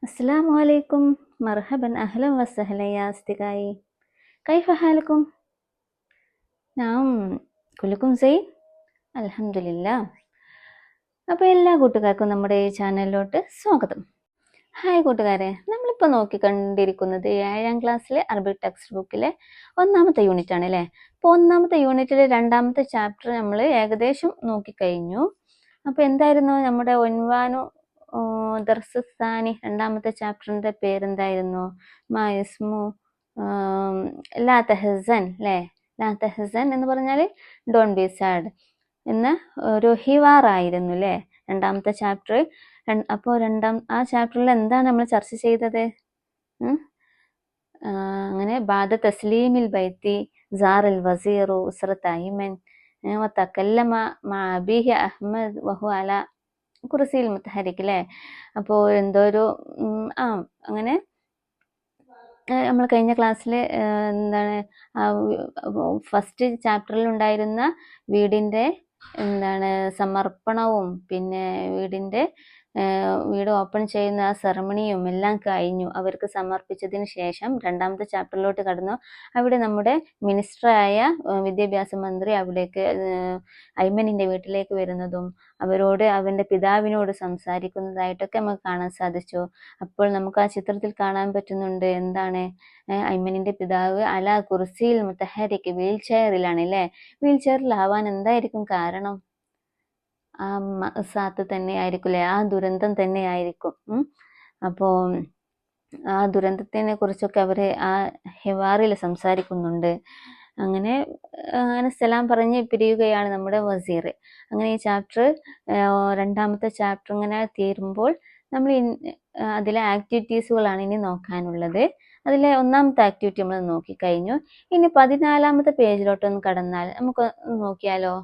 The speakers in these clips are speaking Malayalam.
السلام عليكم. مرحبا أهلا وسهلا يا أصدقائي. كيف حالكم؟ نعم كلكم زين الحمد لله. അപ്പോൾ എല്ലാ കൂട്ടുകാർക്കും നമ്മുടെ ഈ ചാനലിലോട്ട് സ്വാഗതം. ഹായ് കൂട്ടുകാരെ, നമ്മളിപ്പോൾ നോക്കിക്കണ്ടിരിക്കുന്നത് 7ാം ക്ലാസ്സിലെ അറബിക് ടെക്സ്റ്റ് ബുക്കിലെ 1ാമത്തെ യൂണിറ്റ് ആണ് അല്ലേ. അപ്പോൾ 1ാമത്തെ യൂണിറ്റിലെ 2ാമത്തെ ചാപ്റ്റർ നമ്മൾ ഏകദേശം നോക്കിക്കഴിഞ്ഞു. അപ്പോൾ എന്തായിരുന്നു നമ്മുടെ ഒൻവാനു ദർസുസാനി 2ാമത്തെ ചാപ്റ്ററിൻ്റെ പേരെന്തായിരുന്നു? മായസ്മു ലാ തഹസൻ അല്ലേ. ലാ തഹസൻ എന്ന് പറഞ്ഞാൽ ഡോൺ ബി സാഡ് എന്ന ഒരു ഹിവാറായിരുന്നു അല്ലേ 2ാമത്തെ ചാപ്റ്റർ. അപ്പോൾ ആ ചാപ്റ്ററിൽ എന്താണ് നമ്മൾ ചർച്ച ചെയ്തത്? അങ്ങനെ ബാദ തസ്ലീമിൽ ബൈത്തി സാറൽ വസീറു ഉസ്രത്ത് ഐമൻ വതകല്ലമ മഅ അബീഹി അഹ്മദ് വഹു അല കുർസിയിൽ മുത്തഹരിക് അല്ലേ. അപ്പോൾ എന്തോ ഒരു അങ്ങനെ നമ്മൾ കഴിഞ്ഞ ക്ലാസ്സിൽ എന്താണ് ഫസ്റ്റ് ചാപ്റ്ററിൽ ഉണ്ടായിരുന്ന വീടിൻ്റെ സമർപ്പണവും പിന്നെ വീട് ഓപ്പൺ ചെയ്യുന്ന ആ സെറമണിയും എല്ലാം കഴിഞ്ഞു. അവർക്ക് സമർപ്പിച്ചതിന് ശേഷം 2ാമത്തെ ചാപ്റ്ററിലോട്ട് കടന്നു. അവിടെ നമ്മുടെ മിനിസ്റ്ററായ വിദ്യാഭ്യാസ മന്ത്രി അവിടേക്ക് ഐമനിൻ്റെ വീട്ടിലേക്ക് വരുന്നതും അവരോട് അവൻ്റെ പിതാവിനോട് സംസാരിക്കുന്നതായിട്ടൊക്കെ നമുക്ക് കാണാൻ സാധിച്ചു. അപ്പോൾ നമുക്ക് ആ ചിത്രത്തിൽ കാണാൻ പറ്റുന്നുണ്ട് എന്താണ് ഐമനിൻ്റെ പിതാവ് അല കുർസിയിൽ മുത്തഹരിക്ക് വീൽ ചെയറിലാണ് അല്ലേ. വീൽ ചെയറിലാവാൻ എന്തായിരിക്കും കാരണം? ആ സാത്ത് തന്നെ ആയിരിക്കും അല്ലേ, ആ ദുരന്തം തന്നെ ആയിരിക്കും. അപ്പോൾ ആ ദുരന്തത്തിനെ കുറിച്ചൊക്കെ അവർ ആ ഹിവാറിൽ സംസാരിക്കുന്നുണ്ട്. അങ്ങനെ സലാം പറഞ്ഞ് പിരിയുകയാണ് നമ്മുടെ വസീർ. അങ്ങനെ ഈ ചാപ്റ്റർ 2ാമത്തെ ചാപ്റ്റർ ഇങ്ങനെ തീരുമ്പോൾ നമ്മൾ അതിലെ ആക്ടിവിറ്റീസുകളാണ് ഇനി നോക്കാനുള്ളത്. അതിലെ 1ാമത്തെ ആക്ടിവിറ്റി നമ്മൾ നോക്കിക്കഴിഞ്ഞു. ഇനി 14ാമത്തെ പേജിലോട്ടൊന്ന് കടന്നാൽ നമുക്ക് നോക്കിയാലോ.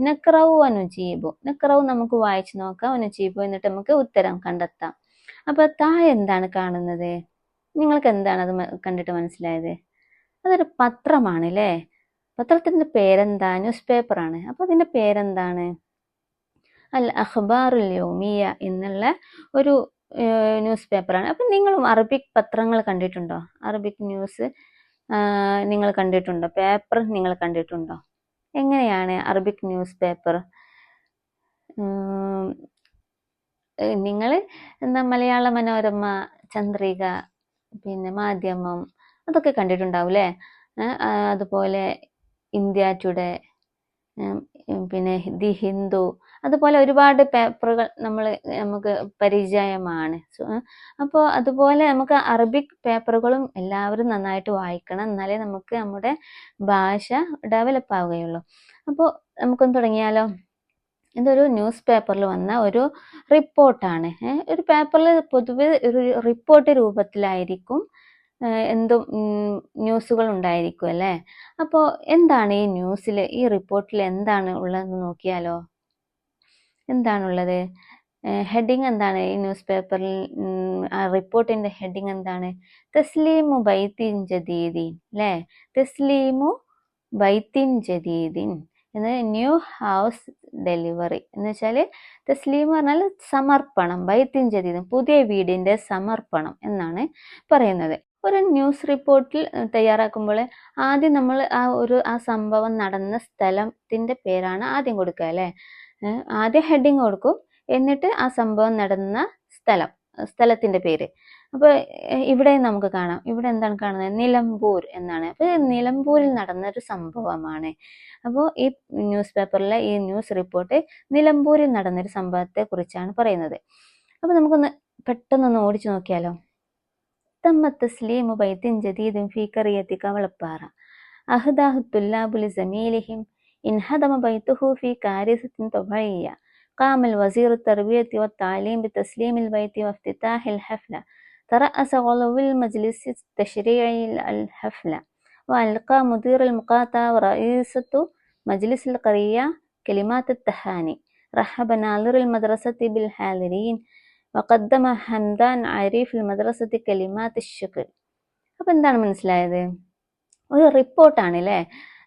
നക്റവു അനുജീബു. നക്റവു നമുക്ക് വായിച്ചു നോക്കാം, അനുജീബു എന്നിട്ട് നമുക്ക് ഉത്തരം കണ്ടെത്താം. അപ്പോൾ താഴെ എന്താണ് കാണുന്നത്? നിങ്ങൾക്ക് എന്താണ് അത് കണ്ടിട്ട് മനസ്സിലായത്? അതൊരു പത്രമാണ് അല്ലേ. പത്രത്തിൻ്റെ പേരെന്താ? ന്യൂസ് പേപ്പറാണ്. അപ്പോൾ അതിൻ്റെ പേരെന്താണ്? അൽ അഖ്ബാറുൽ യൗമിയ എന്നുള്ള ഒരു ന്യൂസ് പേപ്പറാണ്. അപ്പം നിങ്ങളും അറബിക് പത്രങ്ങൾ കണ്ടിട്ടുണ്ടോ? അറബിക് ന്യൂസ് നിങ്ങൾ കണ്ടിട്ടുണ്ടോ? പേപ്പർ നിങ്ങൾ കണ്ടിട്ടുണ്ടോ? എങ്ങനെയാണ് അറബിക് ന്യൂസ് പേപ്പർ? നിങ്ങൾ മലയാള മനോരമ, ചന്ദ്രിക, പിന്നെ മാധ്യമം അതൊക്കെ കണ്ടിട്ടുണ്ടാവും അല്ലേ. അതുപോലെ ഇന്ത്യ ടുഡേ, പിന്നെ ദി ഹിന്ദു, അതുപോലെ ഒരുപാട് പേപ്പറുകൾ നമുക്ക് പരിചയമാണ്. അപ്പോൾ അതുപോലെ നമുക്ക് അറബിക് പേപ്പറുകളും എല്ലാവരും നന്നായിട്ട് വായിക്കണം, എന്നാലേ നമുക്ക് നമ്മുടെ ഭാഷ ഡെവലപ്പ് ആവുകയുള്ളൂ. അപ്പോൾ നമുക്കൊന്ന് തുടങ്ങിയാലോ. ഇതൊരു ന്യൂസ് പേപ്പറിൽ വന്ന ഒരു റിപ്പോർട്ടാണ്. ഒരു പേപ്പറിൽ പൊതുവെ ഒരു റിപ്പോർട്ട് രൂപത്തിലായിരിക്കും എന്തും ന്യൂസുകൾ ഉണ്ടായിരിക്കും അല്ലേ. അപ്പോൾ എന്താണ് ഈ ന്യൂസിൽ, ഈ റിപ്പോർട്ടിൽ എന്താണ് ഉള്ളതെന്ന് നോക്കിയാലോ. എന്താണുള്ളത്? ഹെഡിങ് എന്താണ് ഈ ന്യൂസ് പേപ്പറിൽ? ആ റിപ്പോർട്ടിൻ്റെ ഹെഡിങ് എന്താണ്? തസ്ലീമു ബൈത്തിൻ ജദീദിൻ അല്ലേ. തസ്ലീമു ബൈത്തിൻ ജദീദിൻ എന്ന് ന്യൂ ഹൗസ് ഡെലിവറി എന്ന് വെച്ചാൽ തസ്ലീം പറഞ്ഞാൽ സമർപ്പണം, ബൈത്തിൻ ജദീദിൻ പുതിയ വീടിൻ്റെ സമർപ്പണം എന്നാണ് പറയുന്നത്. ഒരു ന്യൂസ് റിപ്പോർട്ടിൽ തയ്യാറാക്കുമ്പോൾ ആദ്യം നമ്മൾ ആ സംഭവം നടന്ന സ്ഥലത്തിൻ്റെ പേരാണ് ആദ്യം കൊടുക്കുക അല്ലേ. ആദ്യം ഹെഡിങ് കൊടുക്കും, എന്നിട്ട് ആ സംഭവം നടന്ന സ്ഥലത്തിൻ്റെ പേര്. അപ്പോൾ ഇവിടെ നമുക്ക് കാണാം, ഇവിടെ എന്താണ് കാണുന്നത്? നിലമ്പൂർ എന്നാണ്. അപ്പോൾ നിലമ്പൂരിൽ നടന്നൊരു സംഭവമാണ്. അപ്പോൾ ഈ ന്യൂസ് പേപ്പറിലെ ഈ ന്യൂസ് റിപ്പോർട്ട് നിലമ്പൂരിൽ നടന്നൊരു സംഭവത്തെ കുറിച്ചാണ് പറയുന്നത്. അപ്പോൾ നമുക്കൊന്ന് പെട്ടെന്നൊന്ന് ഓടിച്ചു നോക്കിയാലോ. തമ്മ തസ്ലീമു ബൈത്തിൻ ജദീദിൻ ഫീ ഖറിയത്തി കവളപ്പാറ അഹ്ദാഹു തുല്ലാബു ലിസമീലിഹിം ഇൻഹദമ ബൈത്തുഹു ഫീ കാരിസത്തിൻ തബഈയ قام الوزير التربية والتعليم بتسليم البيت وافتتاح الحفلة. ترأس علو المجلس التشريعي الحفلة وألقى مدير المقاطعة ورئيسة مجلس القرية كلمات التهاني. رحب ناظر المدرسة بالحاضرين وقدم حمدان عريف المدرسة كلمات الشكر. അപ്പോൾ എന്താണ് മനസ്സിലായത്? ഒരു റിപ്പോർട്ടാണ് അല്ലേ.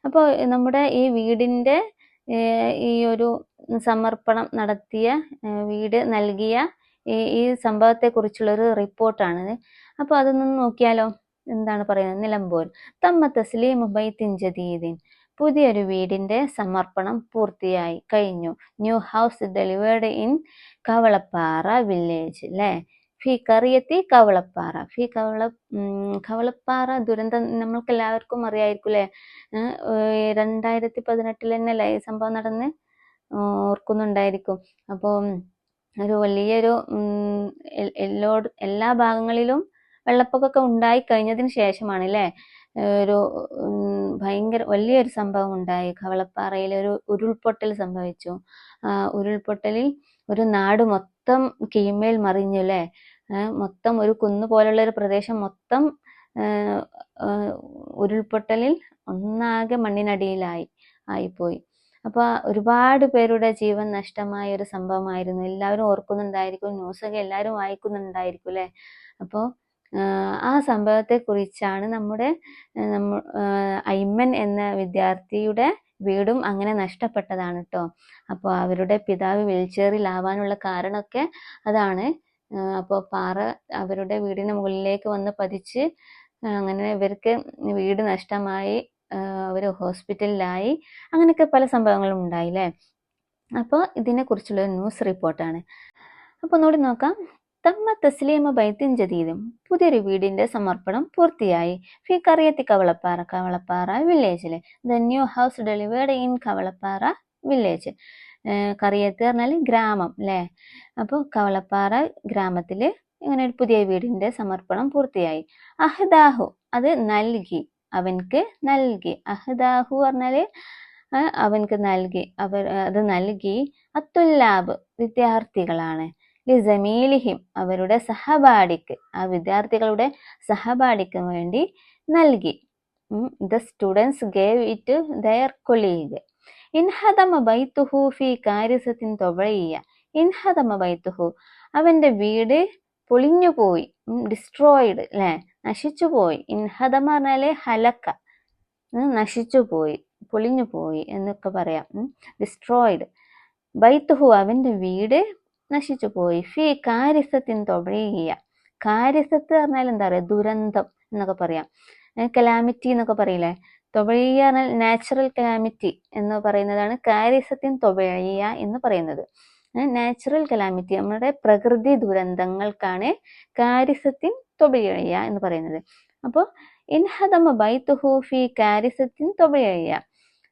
അപ്പോൾ നമ്മുടെ ഈ വീടിൻ്റെ ഈ ഒരു സമർപ്പണം നടത്തിയ വീട് നൽകിയ ഈ സംഭവത്തെ കുറിച്ചുള്ള ഒരു റിപ്പോർട്ടാണ്. അപ്പോൾ അതൊന്ന് നോക്കിയാലോ. എന്താണ് പറയുന്നത്? നിലമ്പൂർ തമ്മ തസ്ലീമു ബൈത്തിൻ ജദീദിൻ, പുതിയൊരു വീടിന്റെ സമർപ്പണം പൂർത്തിയായി കഴിഞ്ഞു. New house delivered in Kavalappara village അല്ലേ. ഫി കറിയത്തി കവളപ്പാറ. കവളപ്പാറ ദുരന്തം നമ്മൾക്ക് എല്ലാവർക്കും അറിയായിരിക്കും അല്ലേ. 2018 തന്നെയല്ലേ ഈ സംഭവം നടന്ന്, ഓർക്കുന്നുണ്ടായിരിക്കും. അപ്പോൾ ഒരു വലിയൊരു എല്ലാ ഭാഗങ്ങളിലും വെള്ളപ്പൊക്കമൊക്കെ ഉണ്ടായി കഴിഞ്ഞതിന് ശേഷമാണ് അല്ലേ ഒരു ഭയങ്കര വലിയൊരു സംഭവം ഉണ്ടായി. കവളപ്പാറയിൽ ഒരു ഉരുൾപൊട്ടൽ സംഭവിച്ചു. ഉരുൾപൊട്ടലിൽ ഒരു നാട് മൊത്തം കീഴ്മേൽ മറിഞ്ഞു അല്ലേ. മൊത്തം ഒരു കുന്നു പോലുള്ള ഒരു പ്രദേശം മൊത്തം ഉരുൾപൊട്ടലിൽ ഒന്നാകെ ആയിപ്പോയി. അപ്പോൾ ഒരുപാട് പേരുടെ ജീവൻ നഷ്ടമായ ഒരു സംഭവമായിരുന്നു. എല്ലാവരും ഓർക്കുന്നുണ്ടായിരിക്കും, ന്യൂസൊക്കെ എല്ലാവരും വായിക്കുന്നുണ്ടായിരിക്കും അല്ലേ. അപ്പോൾ ആ സംഭവത്തെ കുറിച്ചാണ് ഐമൻ എന്ന വിദ്യാർത്ഥിയുടെ വീടും അങ്ങനെ നഷ്ടപ്പെട്ടതാണ് കേട്ടോ. അപ്പോൾ അവരുടെ പിതാവ് വീൽചെയറിലാവാനുള്ള കാരണമൊക്കെ അതാണ്. അപ്പോൾ പാറ അവരുടെ വീടിന് മുകളിലേക്ക് വന്ന് പതിച്ച് അങ്ങനെ ഇവർക്ക് വീട് നഷ്ടമായി, അവർ ഹോസ്പിറ്റലിലായി, അങ്ങനെയൊക്കെ പല സംഭവങ്ങളും ഉണ്ടായില്ലേ. അപ്പോൾ ഇതിനെക്കുറിച്ചുള്ള ന്യൂസ് റിപ്പോർട്ടാണ്. അപ്പോൾ ഒന്നുകൂടി നോക്കാം. തമ്മ തസ്ലീമ ബൈത്തിൻ ജദീദും, പുതിയൊരു വീടിന്റെ സമർപ്പണം പൂർത്തിയായി. ഫി കറിയത്തി കവളപ്പാറ വില്ലേജിലെ the new house delivered in Kavalappara village. കറിയത്ത് പറഞ്ഞാൽ ഗ്രാമം അല്ലേ. അപ്പോൾ കവളപ്പാറ ഗ്രാമത്തിൽ ഇങ്ങനെ ഒരു പുതിയ വീടിന്റെ സമർപ്പണം പൂർത്തിയായി. അഹ്ദാഹു, അത് നൽകി, അവൻക്ക് നൽകി. അഹ്ദാഹു പറഞ്ഞാല് അവൻക്ക് നൽകി, അത് നൽകി. അത്തുല്ലാബ്, വിദ്യാർത്ഥികളാണ്. ലിസമീലിഹിം, അവരുടെ സഹപാഠിക്ക്, ആ വിദ്യാർത്ഥികളുടെ സഹപാഠിക്ക് വേണ്ടി നൽകി. The students gave it their colleague. ഇൻഹദമ ബൈത്തുഹു ഫി കാരിസത്തിൻ തൊബയ്യ. ഇൻഹദമ ബൈത്തുഹു, അവന്റെ വീട് പൊളിഞ്ഞുപോയി, ഡിസ്ട്രോയിഡ് അല്ലെ, നശിച്ചുപോയി. ഇൻഹദമ പറഞ്ഞാല് ഹലക്ക, നശിച്ചുപോയി, പൊളിഞ്ഞുപോയി എന്നൊക്കെ പറയാം. ഡിസ്ട്രോയിഡ്. ബൈത്തുഹു, അവന്റെ വീട് നശിച്ചുപോയി. ഫി കാരിസത്തിൻ തൊബയ്യ. കാരിസത്ത് പറഞ്ഞാൽ എന്താ പറയുക, ദുരന്തം എന്നൊക്കെ പറയാം, കലാമിറ്റി എന്നൊക്കെ പറയില്ലേ. തൊബയ്യ പറഞ്ഞാൽ നാച്ചുറൽ കലാമിറ്റി എന്ന് പറയുന്നതാണ് കാരിസത്തിൻ തൊബയ്യ എന്ന് പറയുന്നത്. നാച്ചുറൽ കലാമിറ്റി, നമ്മുടെ പ്രകൃതി ദുരന്തങ്ങൾക്കാണ് കാരിസത്തിൻ തൊബയ്യ എന്ന് പറയുന്നത്. അപ്പോൾ ഇൻഹദമ ബൈത്തുഹു ഫി കാരിസത്തിൻ തൊബയ്യ,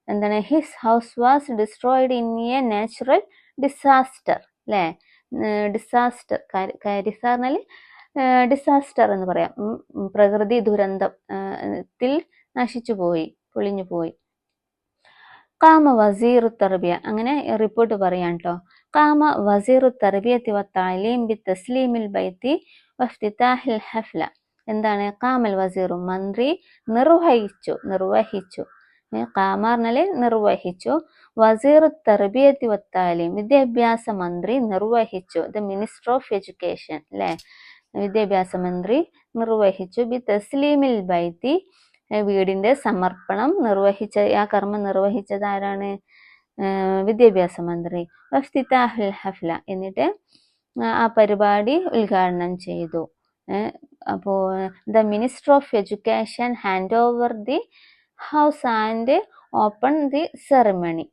എന്താണ്, his house was destroyed in A natural disaster അല്ലേ. ഡിസാസ്റ്റർ, കാരിസ പറഞ്ഞാൽ ഡിസാസ്റ്റർ എന്ന് പറയാം, പ്രകൃതി ദുരന്തത്തിൽ നശിച്ചുപോയി, പൊളിഞ്ഞുപോയി. കാമ വസീറു തർബിയ, അങ്ങനെ റിപ്പോർട്ട് പറയാം കേട്ടോ. കാമ വസീറു തർബിയത്തി വത്തഅലീം ബി തസ്ലീമിൽ ബൈത്തി വഫ്തിതാഹിൽ ഹഫ്ല. എന്താണ് കാമൽ വസീറു, മന്ത്രി നിർവഹിച്ചു. കാമ പറഞ്ഞാല് നിർവഹിച്ചു. വസീറു തർബിയത്തി വത്തഅലീം, വിദ്യാഭ്യാസ മന്ത്രി നിർവഹിച്ചു. ദ മിനിസ്റ്റർ ഓഫ് എഡ്യൂക്കേഷൻ അല്ലേ, വിദ്യാഭ്യാസ മന്ത്രി നിർവഹിച്ചു. ബി തസ്ലീമിൽ ബൈത്തി, വീടിന്റെ സമർപ്പണം നിർവഹിച്ച, ആ കർമ്മം നിർവഹിച്ചത് ആരാണ്? വിദ്യാഭ്യാസ മന്ത്രി. വഫ്തിതാഹുൽ ഹഫ്ല, എന്നിട്ട് ആ പരിപാടി ഉദ്ഘാടനം ചെയ്തു. അപ്പോൾ the minister of education hand over the house and open the ceremony.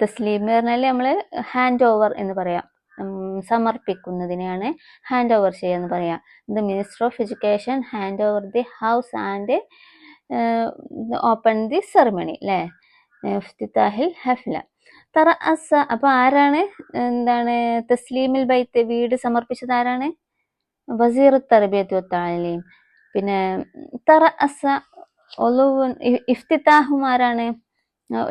തസ്ലീം പറഞ്ഞാൽ നമ്മൾ ഹാൻഡ് ഓവർ എന്ന് പറയാം, സമർപ്പിക്കുന്നതിനെയാണ് ഹാൻഡ് ഓവർ ചെയ്യാന്ന് പറയാം. The minister of education hand over the house and open the ceremony അല്ലേ, ഇഫ്തിതാഹിൽ ഹഫ്ല. തറഅസ, അപ്പൊ ആരാണ്, എന്താണ്, തസ്ലീമിൽ ബൈത്ത്, വീട് സമർപ്പിച്ചത് ആരാണ്? വസീർ തർബിയത്ത് വത്തഅലീം. പിന്നെ തറഅസ ഇഫ്തിതാഹും ആരാണ്?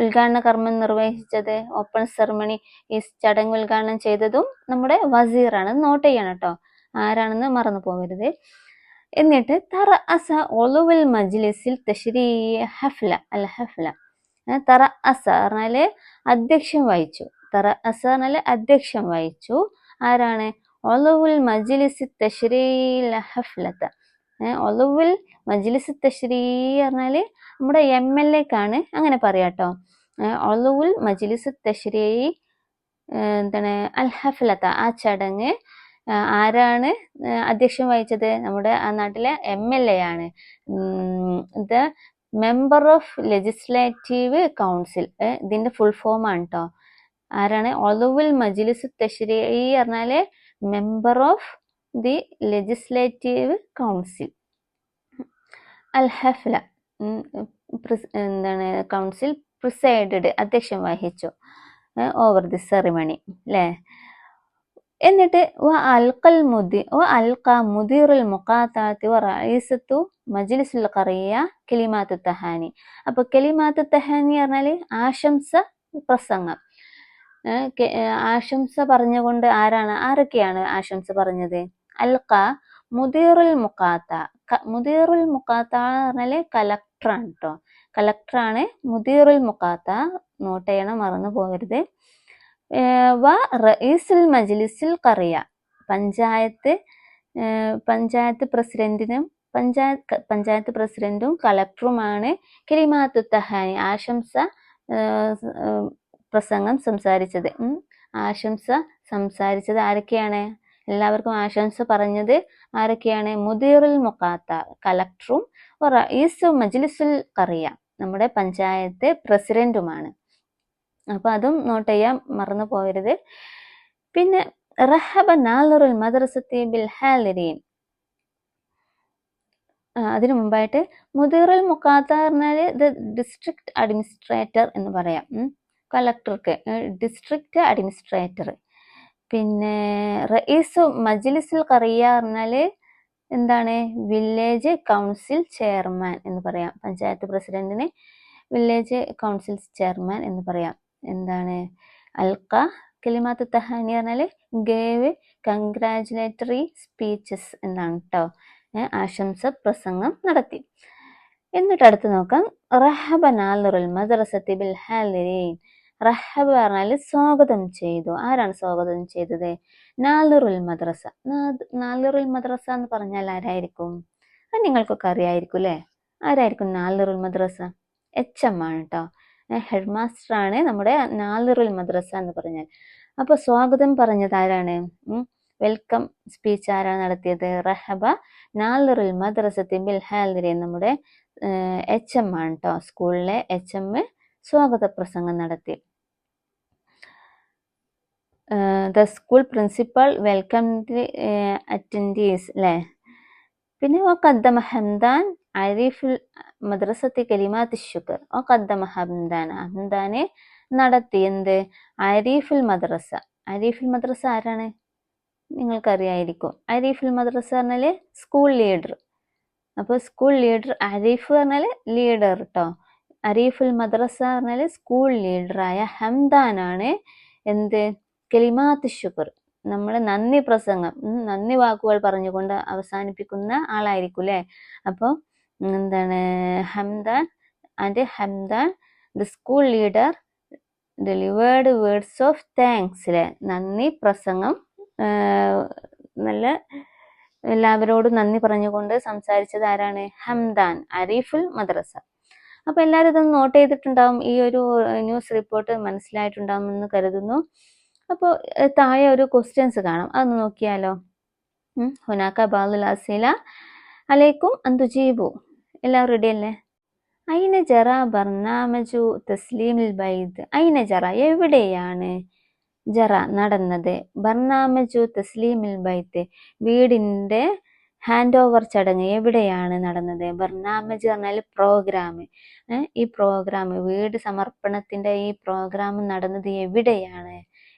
ഉദ്ഘാടന കർമ്മം നിർവഹിച്ചത്, ഓപ്പൺ സെറിമണി, ഈ ചടങ്ങ് ഉദ്ഘാടനം ചെയ്തതും നമ്മുടെ വസീറാണ്. നോട്ട് ചെയ്യണം കേട്ടോ, ആരാണെന്ന് മറന്നു പോകരുത്. എന്നിട്ട് തറഅസ ഉളുവുൽ മജ്ലിസിൽ തശ്രീഇ ഹഫ്ല അൽ ഹഫ്ല. തറഅസ പറഞ്ഞാല് അധ്യക്ഷം വഹിച്ചു. തറഅസ പറഞ്ഞാല് അധ്യക്ഷം വഹിച്ചു. ആരാണ്? ഉളുവുൽ മജ്ലിസി തശ്രീഇ ഹഫ്ലത. ഉളുവുൽ മജ്ലിസ് തശ്രീഇ പറഞ്ഞാല് നമ്മുടെ MLA ക്കാണ് അങ്ങനെ പറയാട്ടോ. ഉളുവുൽ മജ്ലിസ് തശ്രീഇ എന്താണ് അൽ ഹഫ്ലത, ആ ചടങ്ങ് ആരാണ് അധ്യക്ഷം വഹിച്ചത്? നമ്മുടെ ആ നാട്ടിലെ MLA ആണ്. The member of legislative council, ഇതിന്റെ ഫുൾ ഫോം ആണ് കേട്ടോ. ആരാണ്? ഒളുവുൽ മജ്ലിസ് തശ്രീഇ പറഞ്ഞാല് member of the legislative council. അൽ ഹഫ്ല എന്താണ് കൗൺസിൽ പ്രിസൈഡഡ്, അധ്യക്ഷം വഹിച്ചു ഓവർ ദി സെറിമണി അല്ലേ. എന്നിട്ട് അൽഖ മുദീറുൽ മുഖാത്താത്തി റഈസത്തു മജ്ലിസുൽ ഖറിയ കലിമാത്തു തഹാനി. അപ്പൊ കലിമാത്തു തഹാനി പറഞ്ഞാല് ആശംസ പ്രസംഗം. ആശംസ പറഞ്ഞുകൊണ്ട് ആരൊക്കെയാണ് ആശംസ പറഞ്ഞത്? അൽഖ മുദീറുൽ മുഖാത്ത. മുദീറുൽ മുഖാത്ത പറഞ്ഞാല് കലക്ടറാണ് കേട്ടോ. കലക്ടറാണ് മുദീറുൽ മുഖാത്ത, നോട്ട് ചെയ്യണം, മറന്നു പോകരുത്. വ റഈസുൽ മജ്ലിസിൽ ഖറിയ, പഞ്ചായത്ത് പ്രസിഡന്റും കളക്ടറുമാണ് കലിമാത്തു തഹാനി, ആശംസ പ്രസംഗം സംസാരിച്ചത്. ആശംസ സംസാരിച്ചത് ആരൊക്കെയാണ്? എല്ലാവർക്കും ആശംസ പറഞ്ഞത് ആരൊക്കെയാണ്? മുദീറുൽ മുഖാത്ത, കളക്ടറും റഈസു മജ്ലിസുൽ ഖറിയ, നമ്മുടെ പഞ്ചായത്ത് പ്രസിഡന്റുമാണ്. അപ്പൊ അതും നോട്ട് ചെയ്യാൻ മറന്നു പോകരുത്. പിന്നെ റഹബ നാളിറുൽ മദ്രസത്തി ബിൽ ഹാലിരീൻ, അതിനു മുമ്പായിട്ട് മുദീറുൽ മുഖാത്ത പറഞ്ഞാല് ഡിസ്ട്രിക്ട് അഡ്മിനിസ്ട്രേറ്റർ എന്ന് പറയാം. കളക്ടർക്ക് ഡിസ്ട്രിക്ട് അഡ്മിനിസ്ട്രേറ്റർ. പിന്നെ റഈസു മജ്ലിസുൽ ഖറിയ പറഞ്ഞാല് എന്താണ്? വില്ലേജ് കൗൺസിൽ ചെയർമാൻ എന്ന് പറയാം. പഞ്ചായത്ത് പ്രസിഡന്റിന് വില്ലേജ് കൗൺസിൽ ചെയർമാൻ എന്ന് പറയാം. എന്താണ്? അൽഖ കലിമാത്തു തഹാനി പറഞ്ഞാല് ഗേവ് കൺഗ്രാജുലേറ്ററി സ്പീച്ചസ് എന്നാണ് കേട്ടോ. ആശംസ പ്രസംഗം നടത്തി. എന്നിട്ട് അടുത്ത് നോക്കാം. റഹബ നാളിറുൽ മദ്രസത്തി ബിൽ ഹാലിരീൻ. റഹബ പറഞ്ഞാല് സ്വാഗതം ചെയ്തു. ആരാണ് സ്വാഗതം ചെയ്തത്? നാളിറുൽ മദ്രസ. നാളിറുൽ മദ്രസ എന്ന് പറഞ്ഞാൽ ആരായിരിക്കും? അത് നിങ്ങൾക്കൊക്കെ അറിയായിരിക്കും അല്ലേ? ആരായിരിക്കും നാളിറുൽ മദ്രസ? HM ആണ് കേട്ടോ. ഹെഡ് മാസ്റ്റർ ആണ് നമ്മുടെ നാളിറുൽ മദ്രസ എന്ന് പറഞ്ഞാൽ. അപ്പൊ സ്വാഗതം പറഞ്ഞത് ആരാണ്? വെൽക്കം സ്പീച്ച് ആരാണ് നടത്തിയത്? റഹബ നാളിറുൽ മദ്രസത്തി ബിൽ ഹാലിരീൻ, നമ്മുടെ HM ആണ് കേട്ടോ. സ്കൂളിലെ HM സ്വാഗത പ്രസംഗം നടത്തി. The school principal welcome attendees അല്ലേ. പിന്നെ വഖദ്ദമ ഹംദാൻ അരീഫുൽ മദ്രസത്തി കലിമാത്ത് ശുക്ർ. വഖദ്ദമ ഹംദാനെ നടത്തി എന്ത്? അരീഫുൽ മദ്രസ. അരീഫുൽ മദ്രസ ആരാണ്? നിങ്ങൾക്കറിയായിരിക്കും. അരീഫുൽ മദ്രസ പറഞ്ഞാല് സ്കൂൾ ലീഡർ. അപ്പൊ സ്കൂൾ ലീഡർ അരീഫ് പറഞ്ഞാല് ലീഡർ കേട്ടോ. അരീഫുൽ മദ്രസ പറഞ്ഞാല് സ്കൂൾ ലീഡറായ ഹംദാനാണ് എന്ത്? കലിമാത്ത് ശുക്ർ, നമ്മള് നന്ദി പ്രസംഗം, നന്ദി വാക്കുകൾ പറഞ്ഞുകൊണ്ട് അവസാനിപ്പിക്കുന്ന ആളായിരിക്കും അല്ലെ. അപ്പൊ എന്താണ്? Hamdan the school leader delivered words of thanks അല്ലെ. നന്ദി പ്രസംഗം, നല്ല എല്ലാവരോടും നന്ദി പറഞ്ഞുകൊണ്ട് സംസാരിച്ചത് ആരാണ്? ഹംദാൻ, അരീഫുൽ മദ്രസ. അപ്പൊ എല്ലാവരും ഇതൊന്ന് നോട്ട് ചെയ്തിട്ടുണ്ടാവും. ഈ ഒരു ന്യൂസ് റിപ്പോർട്ട് മനസ്സിലായിട്ടുണ്ടാവുമെന്ന് കരുതുന്നു. അപ്പോൾ താഴെ ഒരു ക്വസ്റ്റ്യൻസ് കാണാം, അതൊന്ന് നോക്കിയാലോ. ഹുനാക്ക ബാദുൽ അസ്ഇല അലൈക്കും അൻ തുജീബു. എല്ലാവരും റെഡി അല്ലേ? ഐന ജറ ബർനാമജു തസ്ലീമിൽ ബൈത്ത്. ഐന ജറ, എവിടെയാണ്? ജറ, നടന്നത്. ബർനാമജു തസ്ലീമിൽ ബൈത്ത്, വീടിന്റെ ഹാൻഡ് ഓവർ ചടങ്ങ് എവിടെയാണ് നടന്നത്? ബർനാമജ് പറഞ്ഞാൽ പ്രോഗ്രാം. ഈ പ്രോഗ്രാം, വീട് സമർപ്പണത്തിന്റെ ഈ പ്രോഗ്രാം നടന്നത്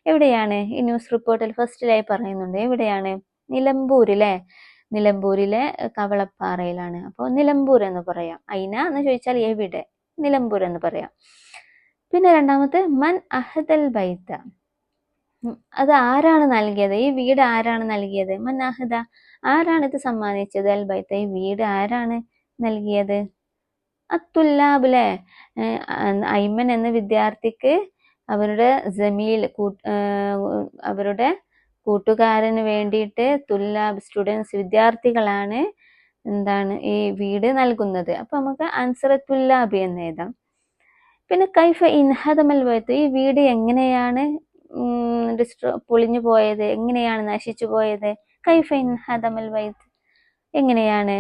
എവിടെയാണ്? ഈ ന്യൂസ് റിപ്പോർട്ടിൽ ഫസ്റ്റിലായി പറയുന്നുണ്ട്. എവിടെയാണ്? നിലമ്പൂരിലെ കവളപ്പാറയിലാണ്. അപ്പോൾ നിലമ്പൂർ എന്ന് പറയാം. ഐന എന്ന് ചോദിച്ചാൽ എവിടെ? നിലമ്പൂർ എന്ന് പറയാം. പിന്നെ രണ്ടാമത്തെ മൻ അഹദൽ ബൈത്ത, അത് ആരാണ് നൽകിയത്? ഈ വീട് ആരാണ് നൽകിയത്? മൻ അഹദ, ആരാണ് ഇത് സമ്മാനിച്ചത്? അൽ ബൈത്ത, ഈ വീട് ആരാണ് നൽകിയത്? അത്തുല്ലാബ് അല്ലേ. ഐമൻ എന്ന വിദ്യാർത്ഥിക്ക് അവരുടെ ജമീൽ, അവരുടെ കൂട്ടുകാരന് വേണ്ടിയിട്ട് തുല്ലാബ്, സ്റ്റുഡൻസ്, വിദ്യാർത്ഥികളാണ് എന്താണ് ഈ വീട് നൽകുന്നത്. അപ്പൊ നമുക്ക് ആൻസർ തുല്ലാബ് എന്ന് എഴുതാം. പിന്നെ കൈഫ ഇൻഹദമൽ ബൈത്ത്, ഈ വീട് എങ്ങനെയാണ് പൊളിഞ്ഞു പോയത്, എങ്ങനെയാണ് നശിച്ചു പോയത്? കൈഫ ഇൻഹദമൽ ബൈത്ത്, എങ്ങനെയാണ്?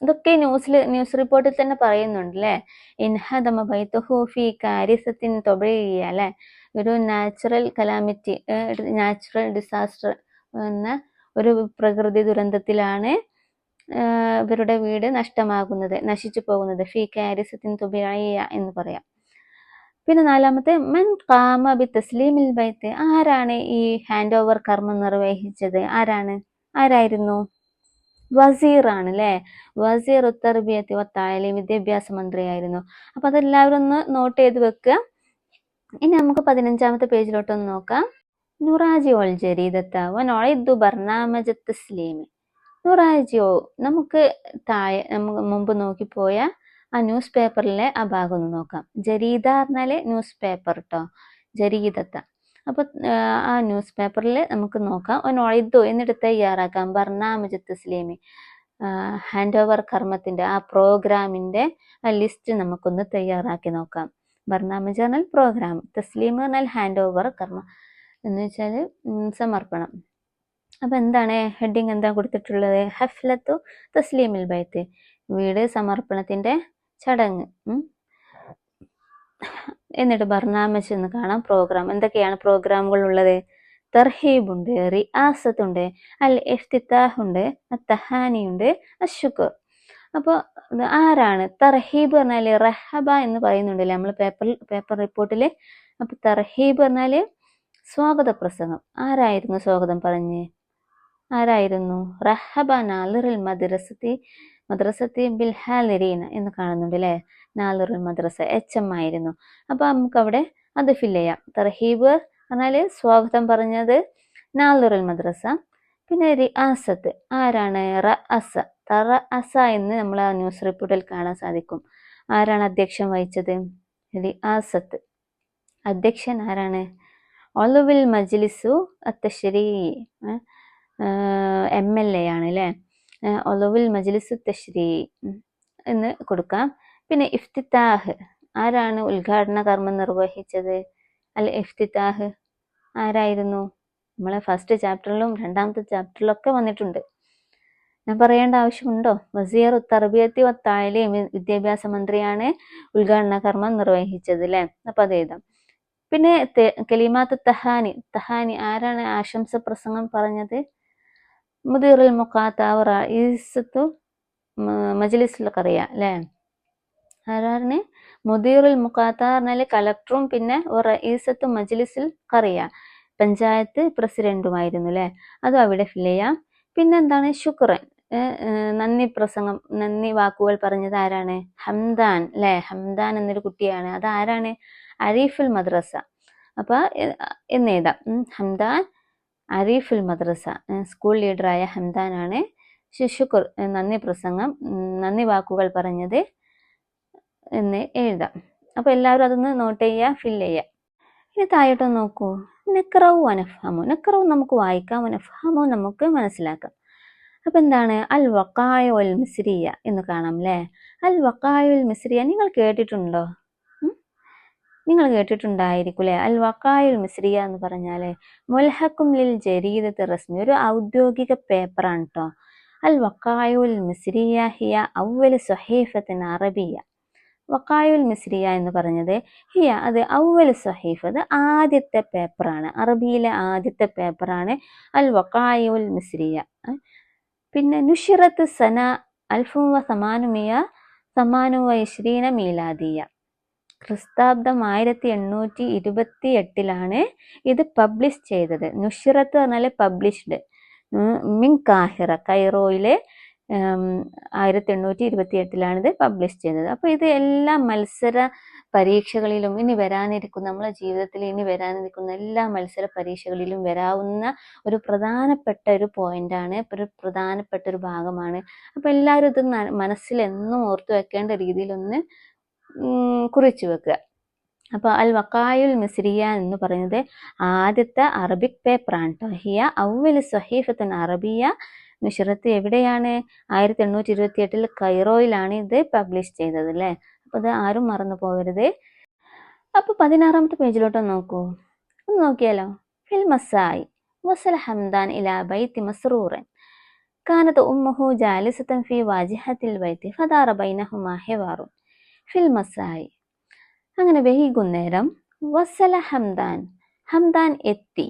ഇതൊക്കെ ന്യൂസ് റിപ്പോർട്ടിൽ തന്നെ പറയുന്നുണ്ട് അല്ലെ. ഇൻഹദമ ബൈത്തുഹു ഫീ കാരിസത്തിൻ തൊബിയ്യ അല്ലെ, ഒരു നാച്ചുറൽ കലാമിറ്റി, നാച്ചുറൽ ഡിസാസ്റ്റർ എന്ന ഒരു പ്രകൃതി ദുരന്തത്തിലാണ് ഇവരുടെ വീട് നഷ്ടമാകുന്നത്, നശിച്ചു പോകുന്നത്. ഫീ കാരിസത്തിൻ തൊബിയ്യ എന്ന് പറയാം. പിന്നെ നാലാമത്തെ മൻ ഖാമ ബി തസ്ലീമിൽ ബൈത്ത്, ആരാണ് ഈ ഹാൻഡ് ഓവർ കർമ്മം നിർവഹിച്ചത്? ആരായിരുന്നു? വസീർ ആണ് അല്ലെ. വസീർ ഉത്തർബിയത്തി വത്തായാലും വിദ്യാഭ്യാസ മന്ത്രിയായിരുന്നു. അപ്പൊ അതെല്ലാവരും ഒന്ന് നോട്ട് ചെയ്ത് വെക്കുക. ഇനി നമുക്ക് 15ാമത്തെ പേജിലോട്ടൊന്ന് നോക്കാം. നുറാജിയോൾ ജരീദത്ത വനൊഇദ്ദു ബർനാമജ തസ്ലീമി. നുറാജിയോ, നമുക്ക് മുമ്പ് നോക്കിപ്പോയ ആ ന്യൂസ് പേപ്പറിലെ ആ ഭാഗം ഒന്ന് നോക്കാം. ജരീദ പറഞ്ഞാല് ന്യൂസ് പേപ്പർ കേട്ടോ, ജരീദത്ത. അപ്പൊ ആ ന്യൂസ് പേപ്പറിൽ നമുക്ക് നോക്കാം. ഒനൊഇദ്ദു എന്നിട്ട് തയ്യാറാക്കാം ബർനാമജ തസ്ലീമി, ഹാൻഡ് ഓവർ കർമ്മത്തിന്റെ ആ പ്രോഗ്രാമിന്റെ ആ ലിസ്റ്റ് നമുക്കൊന്ന് തയ്യാറാക്കി നോക്കാം. ബർനാമജ് പറഞ്ഞാൽ പ്രോഗ്രാം, തസ്ലീം പറഞ്ഞാൽ ഹാൻഡ് ഓവർ കർമ്മം എന്ന് വെച്ചാൽ സമർപ്പണം. അപ്പൊ എന്താണ് ഹെഡിങ്, എന്താ കൊടുത്തിട്ടുള്ളത്? ഹഫ്ലത്തു തസ്ലീമിൽ ബൈത്ത്, വീട് സമർപ്പണത്തിന്റെ ചടങ്ങ്. എന്നിട്ട് ബർനാമജ് എന്ന് കാണാം, പ്രോഗ്രാം. എന്തൊക്കെയാണ് പ്രോഗ്രാമുകൾ ഉള്ളത്? തർഹീബുണ്ട്, റിയാസത്തുണ്ട്, അൽ ഇഫ്തിതാഹുണ്ട്, തഹാനിയുണ്ട്, അശുക്ർ. അപ്പോൾ ആരാണ്? തർഹീബ് പറഞ്ഞാല് റഹബ എന്ന് പറയുന്നുണ്ടല്ലേ നമ്മൾ പേപ്പർ റിപ്പോർട്ടില്. അപ്പൊ തർഹീബ് പറഞ്ഞാല് സ്വാഗത പ്രസംഗം. ആരായിരുന്നു സ്വാഗതം പറഞ്ഞ്? റഹബ നാലിറുൽ മദ്രസത്തി ബിൽ ഹാലിരീന എന്ന് കാണുന്നുണ്ട് അല്ലെ. നാലിറുൽ മദ്രസ HM ആയിരുന്നു. അപ്പൊ നമുക്ക് അവിടെ അത് ഫില്ല് ചെയ്യാം. തർഹീബ് പറഞ്ഞാല് സ്വാഗതം പറഞ്ഞത് നാലിറുൽ മദ്രസ. പിന്നെ റിയാസത്ത് ആരാണ്? റഅസ എന്ന് നമ്മൾ ആ ന്യൂസ് റിപ്പോർട്ടിൽ കാണാൻ സാധിക്കും. ആരാണ് അധ്യക്ഷം വഹിച്ചത്? റിയാസത്ത്. അധ്യക്ഷൻ ആരാണ്? ഒലുവിൽ മജ്ലിസു അത്തശ്രീ, MLA ആണ് അല്ലെ. ഒലുവിൽ മജ്ലിസു തശ്രീ എന്ന് കൊടുക്കാം. പിന്നെ ഇഫ്തിതാഹ്, ആരാണ് ഉദ്ഘാടന കർമ്മം നിർവഹിച്ചത്? അൽ ഇഫ്തിതാഹ് ആരായിരുന്നു? നമ്മളെ ഫസ്റ്റ് ചാപ്റ്ററിലും 2ാമത്തെ ചാപ്റ്ററിലും ഒക്കെ വന്നിട്ടുണ്ട്. ഞാൻ പറയേണ്ട ആവശ്യമുണ്ടോ? വസീർ തർബിയത്തി വത്തായാലും വിദ്യാഭ്യാസ മന്ത്രിയാണ് ഉദ്ഘാടന കർമ്മം നിർവഹിച്ചത് അല്ലെ. അപ്പൊ അത് എഴുതാം. പിന്നെ കലിമാത്ത് തഹാനി ആരാണ് ആശംസ പ്രസംഗം പറഞ്ഞത്? മുദീറുൽ മുഖാത്ത റഈസത്തു മജ്ലിസുൽ ഖറിയ അല്ലെ. ആരാണ്? മുദീറുൽ മുഖാത്ത പറഞ്ഞാല് കലക്ടറും പിന്നെ റഈസത്തു മജ്ലിസുൽ ഖറിയ പഞ്ചായത്ത് പ്രസിഡന്റുമായിരുന്നു അല്ലെ. അതും അവിടെ ഫില്ല് ചെയ്യാം. പിന്നെന്താണ്? ശുക്രൻ, നന്ദി വാക്കുകൾ പറഞ്ഞത് ആരാണ്? ഹംദാൻ അല്ലെ. ഹംദാൻ എന്നൊരു കുട്ടിയാണ്. അത് ആരാണ്? അരീഫുൽ മദ്രസ. അപ്പൊ എന്നെഴുതാം. ഹംദാൻ അരീഫുൽ മദ്രസ, സ്കൂൾ ലീഡറായ ഹംദാനാണ്. ശുക്ർ നന്ദി വാക്കുകൾ പറഞ്ഞത് എന്ന് എഴുതാം. അപ്പൊ എല്ലാവരും അതൊന്ന് നോട്ട് ചെയ്യുക, ഫില്ല് ചെയ്യുക. ഇനി താഴോട്ടൊന്ന് നോക്കൂ. നക്റഉ വനഫ്ഹമു, നക്റഉ നമുക്ക് വായിക്കാം, വനഫ്ഹമു നമുക്ക് മനസ്സിലാക്കാം. അപ്പൊ എന്താണ്? അൽ വഖായുൽ മിസ്രിയ എന്ന് കാണാം അല്ലെ. അൽ വഖായുൽ മിസ്രിയ നിങ്ങൾ കേട്ടിട്ടുണ്ടോ? നിങ്ങൾ കേട്ടിട്ടുണ്ടായിരിക്കും അല്ലെ. അൽ വഖായുൽ മിസ്രിയ എന്ന് പറഞ്ഞാല് മുൽഹഖും ലിൽ ജരീദത്തി റസ്മി, ഒരു ഔദ്യോഗിക പേപ്പറാണ് കേട്ടോ. അൽ വഖായുൽ മിസ്രിയ ഹിയ അവ്വൽ സ്വഹീഫത്തിൻ അറബിയ. വഖായുൽ മിസ്രിയ എന്ന് പറഞ്ഞത് ഹിയ, അത് അവ്വൽ സ്വഹീഫ, അത് ആദ്യത്തെ പേപ്പറാണ്, അറബിയിലെ ആദ്യത്തെ പേപ്പറാണ് അൽ വഖായുൽ മിസ്രിയ. പിന്നെ നുഷിറത്ത് സന 1828 മീലാദിയ, ക്രിസ്താബ്ദം 1828 ഇത് പബ്ലിഷ് ചെയ്തത്. നുഷിറത്ത് പറഞ്ഞാല് പബ്ലിഷ്ഡ്, മിൻ കാഹിറ, കൈറോയിലെ 1828 ഇത് പബ്ലിഷ് ചെയ്തത്. അപ്പൊ ഇത് എല്ലാ മത്സര പരീക്ഷകളിലും ഇനി വരാനിരിക്കുന്ന, നമ്മളെ ജീവിതത്തിൽ ഇനി വരാനിരിക്കുന്ന എല്ലാ മത്സര പരീക്ഷകളിലും വരാവുന്ന ഒരു പ്രധാനപ്പെട്ട ഒരു പോയിന്റാണ്, ഒരു പ്രധാനപ്പെട്ട ഒരു ഭാഗമാണ്. അപ്പൊ എല്ലാവരും ഇത് മനസ്സിൽ എന്നും ഓർത്തു വെക്കേണ്ട രീതിയിലൊന്ന് കുറിച്ചു വെക്കുക. അപ്പൊ അൽ വഖായുൽ മിസ്രിയ എന്ന് പറയുന്നത് ആദ്യത്തെ അറബിക് പേപ്പറാണ് കേട്ടോ. ഹിയ അവ്വൽ സ്വഹീഫത്തുൻ അറബിയ നുഷിറത്ത് എവിടെയാണ്? 1828 കൈറോയിലാണ് ഇത് പബ്ലിഷ് ചെയ്തത് അല്ലെ. അപ്പൊ ഇത് ആരും മറന്നു പോകരുത്. അപ്പൊ 16ാമത്തെ പേജിലോട്ട് നോക്കൂ. ഒന്ന് നോക്കിയാലോ. ഫിൽ മസായി വസല ഹംദാൻ ഇലാ ബൈത്തി മസ്റൂറൻ കാനത്ത് ഉമ്മുഹു ജാലിസത്തൻ ഫി വാജിഹത്തിൽ ബൈത്തി ഫദാറ ബൈനഹുമാ ഹിവാറുൻ. ഫിൽ മസായി, അങ്ങനെ വൈകുന്നേരം, വസല ഹംദാൻ, ഹംദാൻ എത്തി,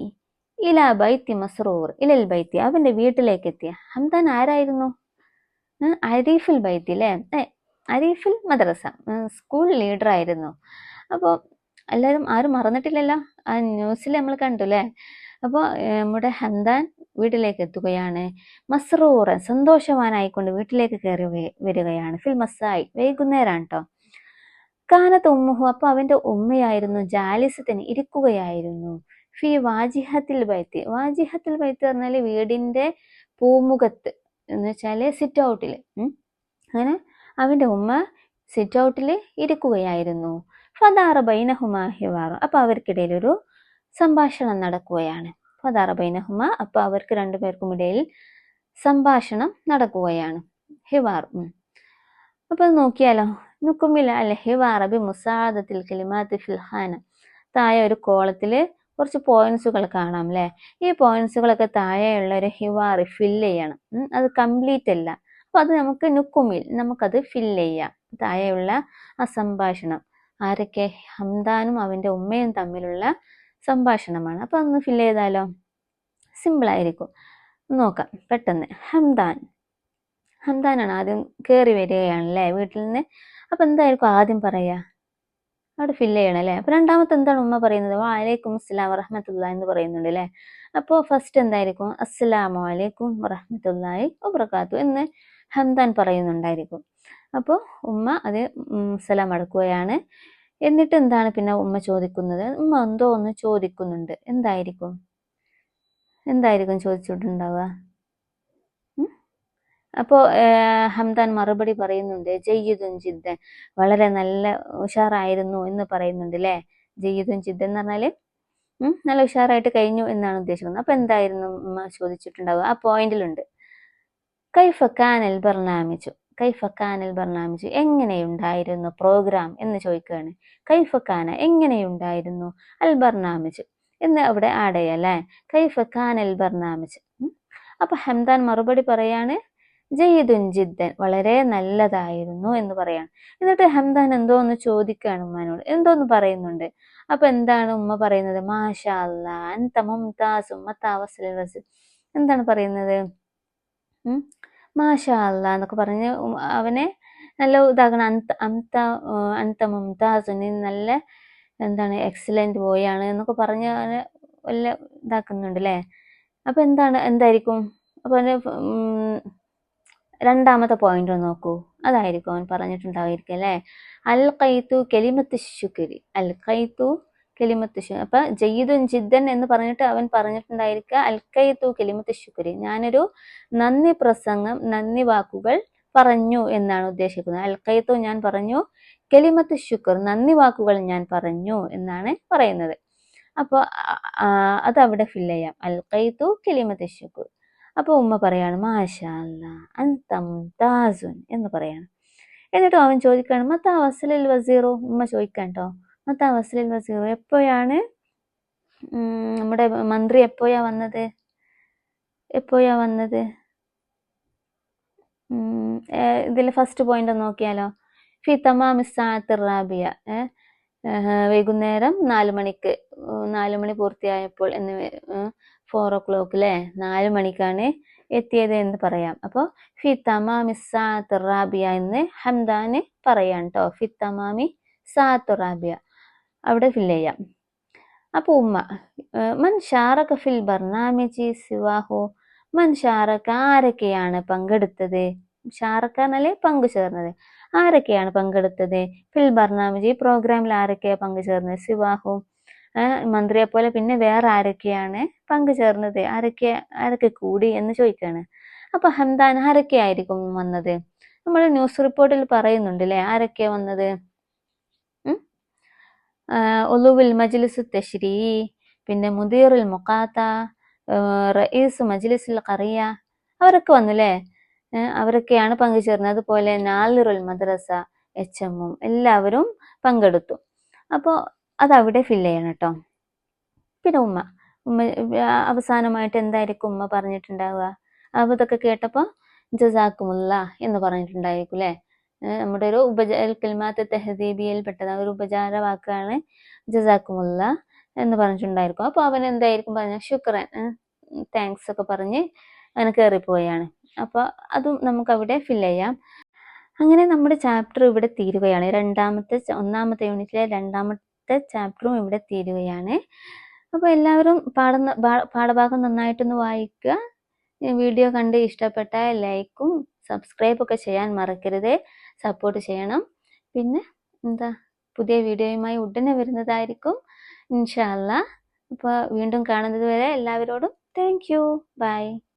ഇലാ ബൈത്തി മസ്റൂർ, ഇലൽ ബൈത്തി, അവന്റെ വീട്ടിലേക്ക് എത്തിയ. ഹംദാൻ ആരായിരുന്നു? അരീഫുൽ ബൈത്തി അല്ലേ, അരീഫുൽ മദ്രസ, സ്കൂൾ ലീഡർ ആയിരുന്നു. അപ്പോൾ എല്ലാവരും ആരും മറന്നിട്ടില്ലല്ലോ, ആ ന്യൂസിൽ നമ്മൾ കണ്ടു അല്ലേ. അപ്പോൾ നമ്മുടെ ഹംദാൻ വീട്ടിലേക്ക് എത്തുകയാണ്. മസ്റൂറൻ, സന്തോഷവാനായിക്കൊണ്ട് വീട്ടിലേക്ക് കയറി വരികയാണ്. ഫിൽ മസായി, വൈകുന്നേരമാണ് കേട്ടോ. കാനത്ത് ഉമ്മുഹു, അപ്പൊ അവന്റെ ഉമ്മയായിരുന്നു, ജാലിസത്തിന്, ഇരിക്കുകയായിരുന്നു. ഫി വാജിഹത്തിൽ ബൈത്തി, വാജിഹത്തിൽ ബൈത്ത് പറഞ്ഞാല് വീടിന്റെ പൂമുഖത്ത് എന്ന് വെച്ചാല് സിറ്റ് ഔട്ടില്. അങ്ങനെ അവന്റെ ഉമ്മ സിറ്റ് ഔട്ടില് ഇരിക്കുകയായിരുന്നു. ഫദാറ ബൈനഹുമാ ഹിവാറു, അപ്പൊ അവർക്കിടയിൽ ഒരു സംഭാഷണം നടക്കുകയാണ്. ഫദാറ ബൈനഹുമ, അപ്പൊ അവർക്ക് രണ്ടുപേർക്കും ഇടയിൽ സംഭാഷണം നടക്കുകയാണ്. ഹിവാർ. അപ്പൊ നോക്കിയാലോ. നുക്കുമിൽ അൽ ഹിവാറ ബി മുസാദത്തിൽ കലിമാത്തി ഫിൽ ഖാന. താഴെ ഒരു കോളത്തില് കുറച്ച് പോയിന്റ്സുകൾ കാണാം അല്ലെ. ഈ പോയിന്റ്സുകളൊക്കെ താഴെയുള്ള ഒരു ഹിവാർ ഫില്ല് ചെയ്യണം. അത് കംപ്ലീറ്റ് അല്ല. അപ്പൊ അത് നമുക്ക് നുക്കുമിൽ, നമുക്കത് ഫില്ല് ചെയ്യാം. താഴെയുള്ള ആ സംഭാഷണം ആരൊക്കെ? ഹംദാനും അവന്റെ ഉമ്മയും തമ്മിലുള്ള സംഭാഷണമാണ്. അപ്പൊ ഒന്ന് ഫില്ല് ചെയ്താലോ, സിമ്പിൾ ആയിരിക്കും. നോക്കാം പെട്ടെന്ന്. ഹംദാനാണ് ആദ്യം കയറി വരികയാണല്ലേ വീട്ടിൽ നിന്ന്. അപ്പൊ എന്തായിരിക്കും ആദ്യം പറയാ? അവിടെ ഫില്ല് ചെയ്യണം അല്ലേ. അപ്പൊ രണ്ടാമത്തെ എന്താണ് ഉമ്മ പറയുന്നത്? വഅലൈക്കും അസ്സലാം വറഹ്മത്തുള്ളാഹി എന്ന് പറയുന്നുണ്ട് അല്ലേ. അപ്പോൾ ഫസ്റ്റ് എന്തായിരിക്കും? അസ്സലാമു അലൈക്കും വറഹ്മത്തുള്ളാഹി വബറകാത്തു എന്ന് ഹംദാൻ പറയുന്നുണ്ടായിരിക്കും. അപ്പോൾ ഉമ്മ അത് സലാം അടക്കുകയാണ്. എന്നിട്ട് എന്താണ് പിന്നെ ഉമ്മ ചോദിക്കുന്നത്? ഉമ്മ എന്തോ ഒന്ന് ചോദിക്കുന്നുണ്ട്. എന്തായിരിക്കും ചോദിച്ചിട്ടുണ്ടാവുക? അപ്പോൾ ഹംദാൻ മറുപടി പറയുന്നുണ്ട്, ജയ്യിദുൻ ജിദ്ദൻ, വളരെ നല്ല ഉഷാറായിരുന്നു എന്ന് പറയുന്നുണ്ട് അല്ലേ. ജയ്യിദുൻ ജിദ്ദൻ എന്ന് പറഞ്ഞാല് നല്ല ഉഷാറായിട്ട് കഴിഞ്ഞു എന്നാണ് ഉദ്ദേശിക്കുന്നത്. അപ്പൊ എന്തായിരുന്നു ഉമ്മ ചോദിച്ചിട്ടുണ്ടാവുക? ആ പോയിന്റിലുണ്ട്. കൈഫ കാനൽ ബർനാമിജു, കൈഫ കാനൽ ബർനാമിജു, എങ്ങനെയുണ്ടായിരുന്നു പ്രോഗ്രാം എന്ന് ചോദിക്കുകയാണ്. കൈഫ കാന, എങ്ങനെയുണ്ടായിരുന്നു, അൽ ബർനാമിജ് എന്ന് അവിടെ ആഡ് ചെയ്യാം അല്ലേ. കൈഫ കാനൽ ബർനാമിജ്. അപ്പൊ ഹംദാൻ മറുപടി പറയാണ്, ജയ്യിദുൻ ജിദ്ദൻ, വളരെ നല്ലതായിരുന്നു എന്ന് പറയാണ്. എന്നിട്ട് ഹംദാൻ എന്തോ ഒന്ന് ചോദിക്കുകയാണ് ഉമ്മാനോട്, എന്തോന്ന് പറയുന്നുണ്ട്. അപ്പൊ എന്താണ് ഉമ്മ പറയുന്നത്? മാഷാ അല്ലാ അൻത മുംതാസ് മത്താ വസലൽ വസിൽ, എന്താണ് പറയുന്നത്? മാഷാ അല്ലാ എന്നൊക്കെ പറഞ്ഞ് അവനെ നല്ല ഇതാകണം. അൻത മുംതാസ്, നീ നല്ല എന്താണ് എക്സലന്റ് ബോയ് ആണ് എന്നൊക്കെ പറഞ്ഞ് അവനെ വല്ല ഇതാക്കുന്നുണ്ട് അല്ലേ. അപ്പൊ എന്തായിരിക്കും? അപ്പൊ രണ്ടാമത്തെ പോയിന്റ് നോക്കൂ, അതായിരിക്കും അവൻ പറഞ്ഞിട്ടുണ്ടായിരിക്കും അല്ലേ. അൽ ഖൈത്തു കലിമത്ത് ശുക്രി, അൽ ഖൈത്തു കലിമത്ത് ശുക്രി. അപ്പൊ ജയ്യിദുൻ ജിദ്ദൻ എന്ന് പറഞ്ഞിട്ട് അവൻ പറഞ്ഞിട്ടുണ്ടായിരിക്കുക അൽ ഖൈത്തു കലിമത്ത് ശുക്രി, ഞാനൊരു നന്ദി പ്രസംഗം, നന്ദി വാക്കുകൾ പറഞ്ഞു എന്നാണ് ഉദ്ദേശിക്കുന്നത്. അൽ ഖൈത്തു, ഞാൻ പറഞ്ഞു, കലിമത്ത് ശുക്ർ, നന്ദി വാക്കുകൾ ഞാൻ പറഞ്ഞു എന്നാണ് പറയുന്നത്. അപ്പൊ അതവിടെ ഫില്ല് ചെയ്യാം. അൽ ഖൈത്തു കലിമത്ത് ശുക്ർ. അപ്പൊ ഉമ്മ പറയാണ്, മാഷാ അല്ലാ അൻത മുംതാസുൻ എന്ന് പറയാണ്. എന്നിട്ട് അവൻ ചോദിക്കാണ്, മത്താ വസലൽ വസീറു, ഉമ്മ ചോദിക്കാൻ കേട്ടോ, മത്താ വസലൽ വസീറു, എപ്പോഴാണ് നമ്മുടെ മന്ത്രി എപ്പോഴാ വന്നത്? ഇതിൽ ഫസ്റ്റ് പോയിന്റ് നോക്കിയാലോ. ഫി തമാമി സാഅത്തി റാബിയ, വൈകുന്നേരം 4 മണിക്ക്, 4 മണി പൂർത്തിയായപ്പോൾ എന്ന് 4 o'clock അല്ലേ, 4 മണിക്കാണ് എത്തിയത് എന്ന് പറയാം. അപ്പോൾ ഫി തമാമി സാഅത്തി റാബിയ എന്ന് ഹംദാന് പറയാം കേട്ടോ. ഫി തമാമി സാഅത്തി റാബിയ അവിടെ ഫില്ല് ചെയ്യാം. അപ്പൊ ഉമ്മ, മൻ ഷാറക ഫിൽ ബർനാമിജി സിവാഹു, മൻ ഷാറക, ആരൊക്കെയാണ് പങ്കെടുത്തത്? ഷാറക എന്നല്ലേ പങ്കുചേർന്നത്. ആരൊക്കെയാണ് പങ്കെടുത്തത്? ഫിൽ ബർനാമിജി, പ്രോഗ്രാമിൽ ആരൊക്കെയാ പങ്കുചേർന്നത്? സിവാഹു, മന്ത്രിയെ പോലെ പിന്നെ വേറെ ആരൊക്കെയാണ് പങ്കുചേർന്നത്? ആരൊക്കെ കൂടി എന്ന് ചോദിക്കാണ്. അപ്പൊ ഹംദാൻ, ആരൊക്കെ ആയിരിക്കും വന്നത്? നമ്മൾ ന്യൂസ് റിപ്പോർട്ടിൽ പറയുന്നുണ്ട് അല്ലേ ആരൊക്കെയാ വന്നത്. ഉലുവുൽ മജ്ലിസ് തശ്രീ, പിന്നെ മുദീറുൽ മുഖാത്ത, റഈസ് മജ്ലിസുൽ ഖറിയ, അവരൊക്കെ വന്നുല്ലേ. അവരൊക്കെയാണ് പങ്കുചേർന്നത്. അതുപോലെ നാലിറുൽ മദ്രസ, HM എല്ലാവരും പങ്കെടുത്തു. അപ്പോൾ അതവിടെ ഫില്ല് ചെയ്യണം കേട്ടോ. പിന്നെ ഉമ്മ അവസാനമായിട്ട് എന്തായിരിക്കും ഉമ്മ പറഞ്ഞിട്ടുണ്ടാവുക? അപ്പോൾ ഇതൊക്കെ കേട്ടപ്പോൾ ജസാക്കുമുള്ള എന്ന് പറഞ്ഞിട്ടുണ്ടായിരിക്കും അല്ലേ? നമ്മുടെ ഒരു കലിമാത്ത് തെഹദീബിയയിൽ പെട്ടതാണ്, ഒരു ഉപചാര വാക്കാണ് ജസാക്കുമുള്ള എന്ന് പറഞ്ഞിട്ടുണ്ടായിരിക്കും. അപ്പോൾ അവൻ എന്തായിരിക്കും പറഞ്ഞ ശുക്രൻ, താങ്ക്സ് ഒക്കെ പറഞ്ഞ് അവന് കയറിപ്പോയാണ്. അപ്പോൾ അതും നമുക്ക് അവിടെ ഫില്ല് ചെയ്യാം. അങ്ങനെ നമ്മുടെ ചാപ്റ്റർ ഇവിടെ തീരുകയാണ്. ഒന്നാമത്തെ യൂണിറ്റിലെ രണ്ടാമത്തെ ചാപ്റ്ററും ഇവിടെ തീരുകയാണ്. അപ്പോൾ എല്ലാവരും പാഠഭാഗം നന്നായിട്ടൊന്ന് വായിക്കുക. വീഡിയോ കണ്ട് ഇഷ്ടപ്പെട്ടാൽ ലൈക്കും സബ്സ്ക്രൈബ് ഒക്കെ ചെയ്യാൻ മറക്കരുത്. സപ്പോർട്ട് ചെയ്യണം. പിന്നെ പുതിയ വീഡിയോയുമായി ഉടനെ വരുന്നതായിരിക്കും ഇൻഷാ അല്ലാ. അപ്പോൾ വീണ്ടും കാണുന്നത് വരെ എല്ലാവരോടും താങ്ക് യു. ബൈ.